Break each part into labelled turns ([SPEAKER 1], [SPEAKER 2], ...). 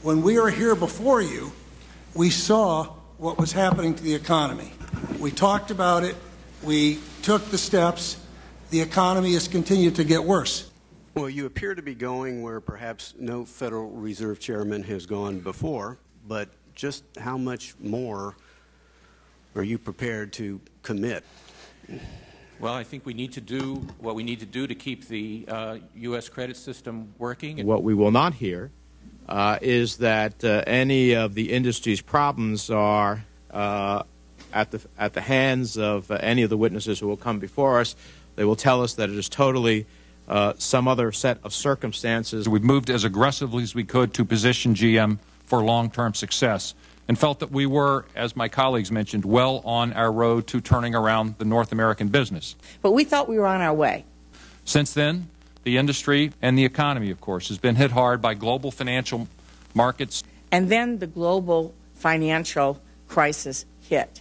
[SPEAKER 1] When we were here before you, we saw what was happening to the economy. We talked about it. We took the steps. The economy has continued to get worse.
[SPEAKER 2] Well, you appear to be going where perhaps no Federal Reserve chairman has gone before, but just how much more are you prepared to commit?
[SPEAKER 3] Well, I think we need to do what we need to do to keep the U.S. credit system working.
[SPEAKER 4] What we will not hear is that any of the industry's problems are at the hands of any of the witnesses who will come before us. They will tell us that it is totally some other set of circumstances.
[SPEAKER 5] We've moved as aggressively as we could to position GM for long-term success and felt that we were, as my colleagues mentioned, well on our road to turning around the North American business.
[SPEAKER 6] But we thought we were on our way.
[SPEAKER 5] Since then, the industry and the economy, of course, has been hit hard by global financial markets.
[SPEAKER 6] And then the global financial crisis hit.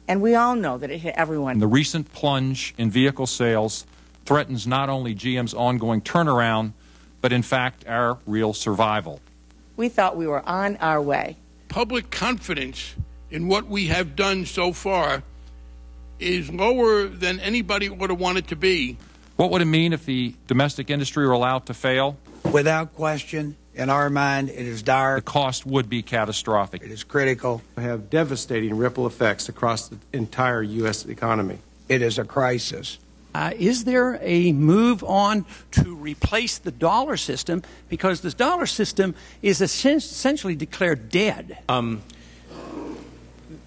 [SPEAKER 6] And we all know that it hit everyone.
[SPEAKER 5] And the recent plunge in vehicle sales threatens not only GM's ongoing turnaround, but in fact our real survival.
[SPEAKER 6] We thought we were on our way.
[SPEAKER 7] Public confidence in what we have done so far is lower than anybody would have wanted to be.
[SPEAKER 5] What would it mean if the domestic industry were allowed to fail?
[SPEAKER 8] Without question, in our mind, it is dire.
[SPEAKER 5] The cost would be catastrophic.
[SPEAKER 8] It is critical.
[SPEAKER 2] Have devastating ripple effects across the entire U.S. economy.
[SPEAKER 8] It is a crisis.
[SPEAKER 9] Is there a move on to replace the dollar system? Because the dollar system is essentially declared dead.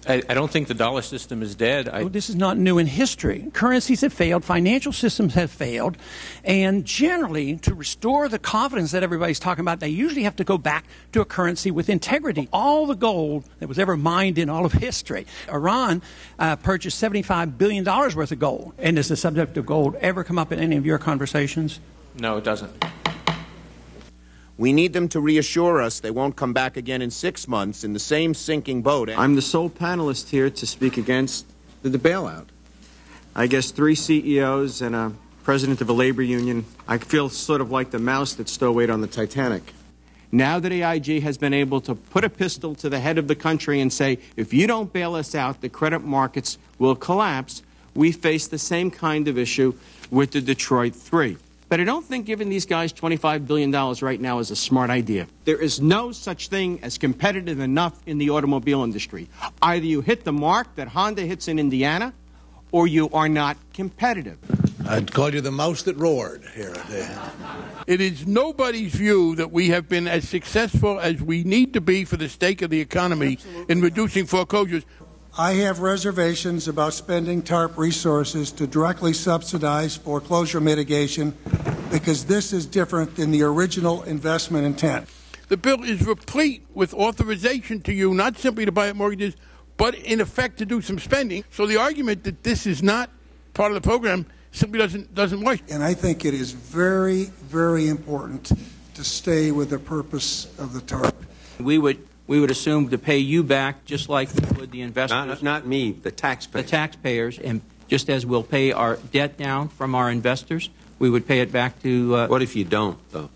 [SPEAKER 3] I don't think the dollar system is dead.
[SPEAKER 9] This is not new in history. Currencies have failed, financial systems have failed, and generally, to restore the confidence that everybody's talking about, they usually have to go back to a currency with integrity. All the gold that was ever mined in all of history. Iran purchased $75 billion worth of gold. And does the subject of gold ever come up in any of your conversations?
[SPEAKER 3] No, it doesn't.
[SPEAKER 10] We need them to reassure us they won't come back again in 6 months in the same sinking boat.
[SPEAKER 2] I'm the sole panelist here to speak against the bailout. I guess 3 CEOs and a president of a labor union. I feel sort of like the mouse that stowaway on the Titanic. Now that AIG has been able to put a pistol to the head of the country and say, if you don't bail us out, the credit markets will collapse, we face the same kind of issue with the Detroit 3. But I don't think giving these guys $25 billion right now is a smart idea. There is no such thing as competitive enough in the automobile industry. Either you hit the mark that Honda hits in Indiana, or you are not competitive.
[SPEAKER 8] I'd call you the mouse that roared here.
[SPEAKER 7] It is nobody's view that we have been as successful as we need to be for the sake of the economy in reducing foreclosures.
[SPEAKER 1] I have reservations about spending TARP resources to directly subsidize foreclosure mitigation because this is different than the original investment intent.
[SPEAKER 7] The bill is replete with authorization to you not simply to buy up mortgages, but in effect to do some spending. So the argument that this is not part of the program simply doesn't work.
[SPEAKER 1] And I think it is very, very important to stay with the purpose of the TARP.
[SPEAKER 11] We would assume to pay you back just like we would the investors.
[SPEAKER 2] Not me, the taxpayers.
[SPEAKER 11] The taxpayers, and just as we'll pay our debt down from our investors, we would pay it back to...
[SPEAKER 2] What if you don't, though?